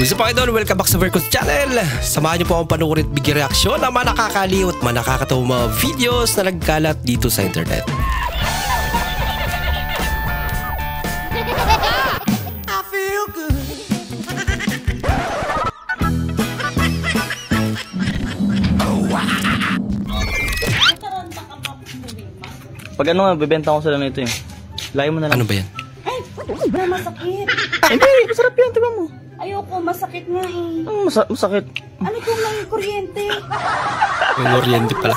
Gusto pa kayo doon, welcome back sa Vercos Channel. Samahan niyo po akong panuorin at bigyan reaksyon ng mga nakakaliw at mga nakakatawang mga videos na nagkalat dito sa internet. I feel good. Oh, wow. Pag ano nga, bibenta ko sila nito eh. Layo mo na lang. Ano ba yan? Ay, masakit. Hindi, masarap yan, diba mo? Ayoko, masakit nga eh. Masakit. Ano kung may kuryente? May kuryente pala.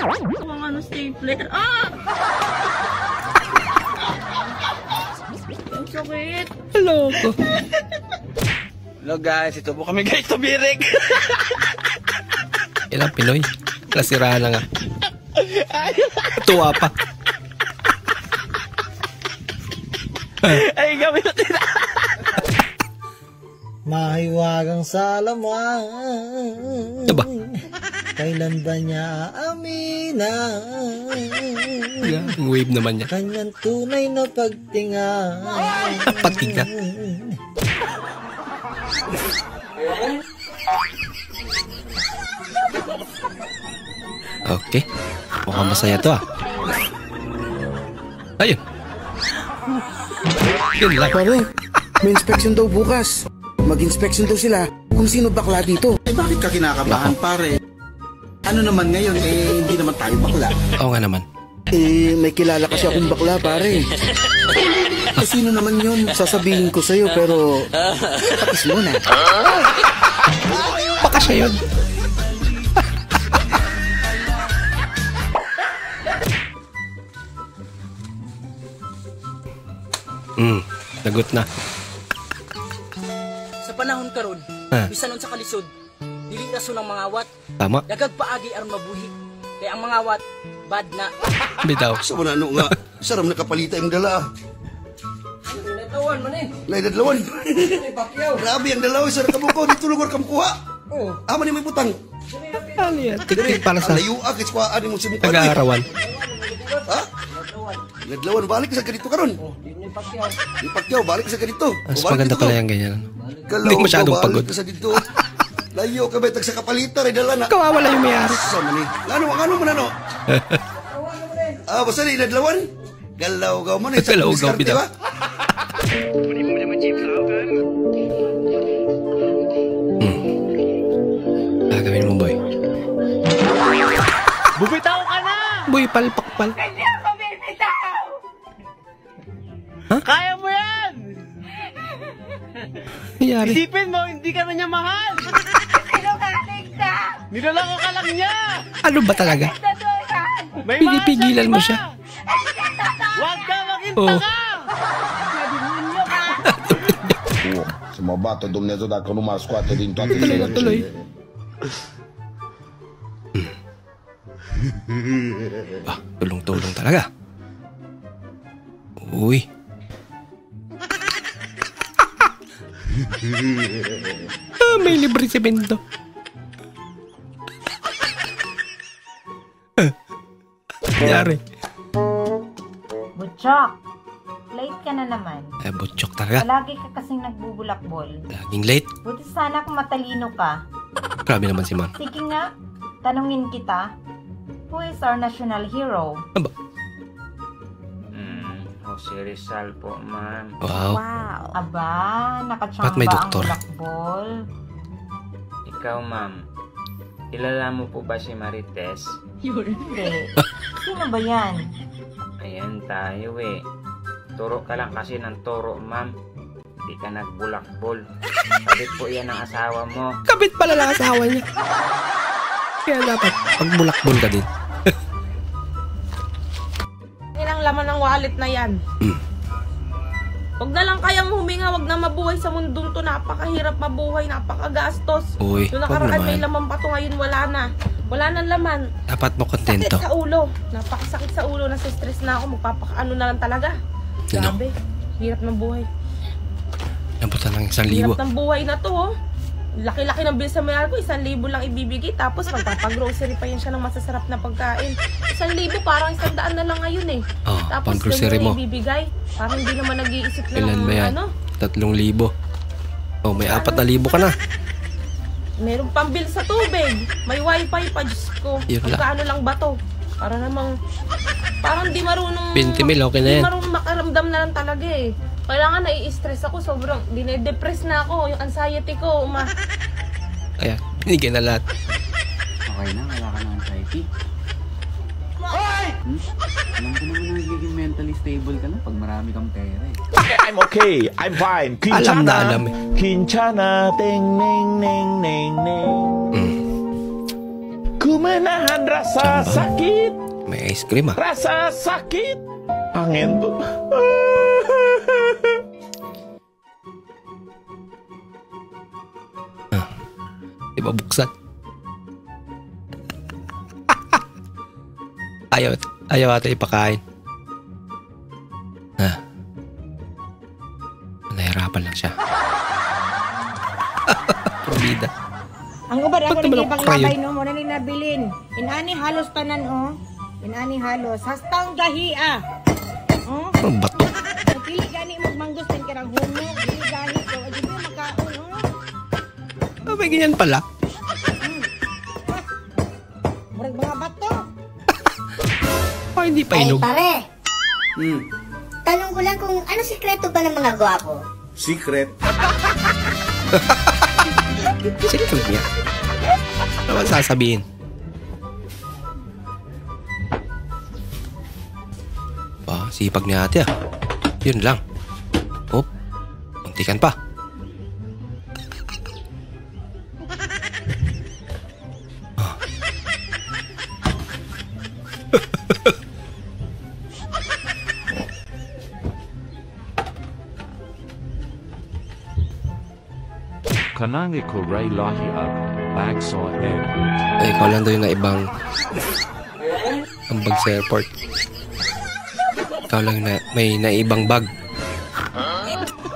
Ang ano, stapler. Ah! Ang sakit. Hello ko. Hello guys, ito po kami guys, tubirik. Yan ang Pinoy. Nasiraan na nga. Tuwa pa. Ay, gawin natin. Mahiwagang salaman. Ano ba? Kailan ba niya aaminan? Ang wave naman niya. Kanyang tunay na pagtinga. Patinga. Okay. Mukhang masaya to ah. Ayun. Yun lang. Pare, may inspection daw bukas. Mag-inspection daw sila kung sino bakla dito. Eh bakit ka kinakabahan pare? Ano naman ngayon hindi naman tayo bakla. Oo nga naman. May kilala kasi akong bakla pare. Sino naman yun? Sasabihin ko sa'yo pero pakis muna. Baka siya yun. Nagot na. Sa panahon karon, bisan nun sa kalisod, dili rason ang mga awat. Tama. Dagag paagi aron mabuhi. Kaya ang mga awat bad na. Bitaw. Sa mga ano nga, saram na kapalita yung dala. Natawan man eh. Lay dadlawan. Grabe ang dalaw, sir kabuko, dito lugar kamkuha. Ama ni may butang. Ano yan? Tiktik para sa Layo akit kwa ani mo si mukha. nag-aarawan. Ha? Dadlawan, balik sa ganito karon. Ipakyaw, balik sa ganito. Mas maganda pala yung ganyan. Hindi masyadong pagod. Sa dito. Layo ka betag sa kapalita ray dala na. Kawawala yung mayari. Sa mani. Ano mo na no? Basta ni dadlawan. Galaw-gaw man eh. Galaw-gaw, bitaw. Gagawin mo, boy. Bubitaw ka na! Boy, palpakpal. Hindi ako bibitaw! Kaya mo yan! Mayari. Isipin mo, hindi ka na niya mahal! Sinungaling ka! Niloloko ka lang niya! Ano ba talaga? Naturan! May Pinipigilan mo siya. Huwag ka maging Oh. tanga! Se mo batto do mezzo da con uma squadra di intanto Tuloy. Tulong-tulong talaga. Uy. May libre semento. Nangyari. Butchok, late ka na naman. Butchok talaga. Palagi ka kasing nagbubulakbol. Laging late. Buti sana kung matalino ka. Grabe naman si Man. Sige nga, tanungin kita. Who is our national hero? Aba. Jose Rizal po, ma'am. Wow. Aba, Ba't may nakatsamba ang doktor? bulakbol. Ikaw, ma'am. Kilala mo po ba si Marites? Hindi. Sino ba yan? Ayan tayo eh. Turo ka lang kasi ng turo, ma'am. Hindi ka nagbulakbol. Kabit po yan ang asawa mo. Kabit pala lang asawa niya. Kaya dapat pagbulakbol ka din. Ilang laman ng wallet na yan. Huwag na lang kayang huminga, huwag na mabuhay sa mundong to. Napakahirap mabuhay, napakagastos. Uy, Yung huwag nakaraan may naman. laman pa to, ngayon wala na. Wala nang laman. Dapat mo kontento. Sakit sa ulo. Napakasakit sa ulo, nasa stress na ako. Magpapakaano na lang talaga. Ano? Grabe, hirap ng buhay. Nabutan ng 1,000. Hirap ng buhay na to, oh. Laki-laki ng bill sa mayar ko, 1,000 lang ibibigay. Tapos magpapag-grocery pa yun siya ng masasarap na pagkain. 1,000 parang 100 na lang ngayon eh. Oh, tapos pang-grocery mo. Ibibigay. Parang hindi naman nag-iisip na Ilan ba yan? 3,000. Oh, may 4,000 ka na. Meron pang bill sa tubig. May wifi pa, Diyos ko. Magkano lang ba to? Para namang, parang di marunong 20 mil, okay na yan. Di marunong makaramdam na lang talaga eh. Kailangan nai-stress ako, sobrang dinedepress na ako, yung anxiety ko, Ayan, binigyan na lahat. Okay na, wala ka ng anxiety. Alam ko naman na nagiging mentally stable ka na pag marami kang pera eh. Okay, I'm fine. Alam na alam eh. Kinchana, ting, ning, ning, ning, ning. Kumanahan rasa sakit. May ice cream ah. Rasa sakit. Angin to. Di ba buksan? Ayaw ata ipakain. Nahirapan lang siya. Probida. Ang ubad ako naman naging paglabay no, mo na nabilin. Inani halos tanan oh. Inani halos. Hastang gahia. Oh? Ang bato. Pili gani magmanggos din karang humo. Pili gani ko. Adi mo makaon oh. May ganyan pala. Murag mga bato. Oh, hindi pa inog. Ay, pare. Tanong ko lang kung ano sikreto ba ng mga gwapo? Secret? Secret niya. Ano ba sasabihin? Sipag ni ate ah. Yun lang. Oh, muntikan pa. Kanangit ko ray lahi ak bag sa egg. Ay, ikaw lang daw yung naibang ambag sa airport. Ikaw lang na may naibang bag.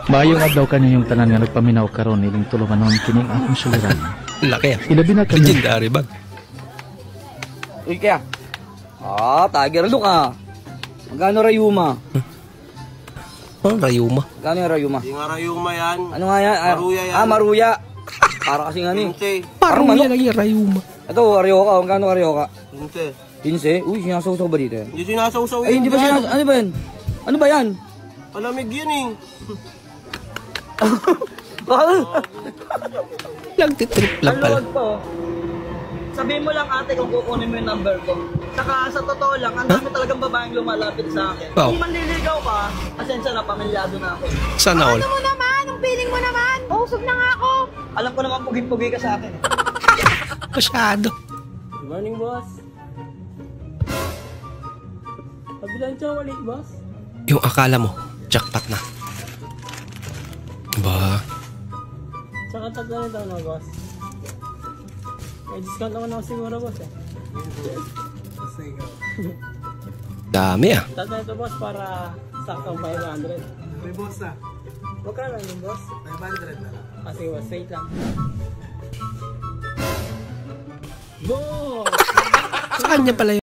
Mayong adlaw kanya yung tanan nga nagpaminaw karon iling tulungan nun kining akong suliran. Laki ah. Ilabi na kanya. Legendary bag. Uy kaya. Tiger look ah. Magkano rayuma? Oh, rayuma. Magkano yung rayuma? Hindi nga rayuma yan. Ano nga yan? Maruya yan. Maruya. Para kasi nga ni. Parang yan lagi rayuma. Ito, aryoka. Magkano aryoka? 15. 15? Uy, sinasawsaw ba dito? Hindi sinasawsaw yan. Ay, hindi ba sinasawsaw? Ano ba yan? Ano ba yan? Palamig yan eh. Nagtitrip lang pala. Sabihin mo lang ate kung kukunin mo yung number ko. Saka sa totoo lang, ang dami talagang babaeng lumalapit sa akin. Wow. Kung manliligaw ka, asensya na, pamilyado na ako. Sana all. Ano mo naman? Ang feeling mo naman? Usog na nga ako. Alam ko naman puging-pugi ka sa akin. Masyado. Good morning, boss. Pabilan siya ulit, boss. Yung akala mo, jackpot na. Ba? Tsaka tatlo na daw na, boss. May discount naman ako siguro, boss eh. Dami ah. Tatlo ito, boss, para saktong 500. May boss ah. Huwag ka lang yung boss. 500 na lang. Kasi boss, wait lang. Boss! Sa kanya pala yun.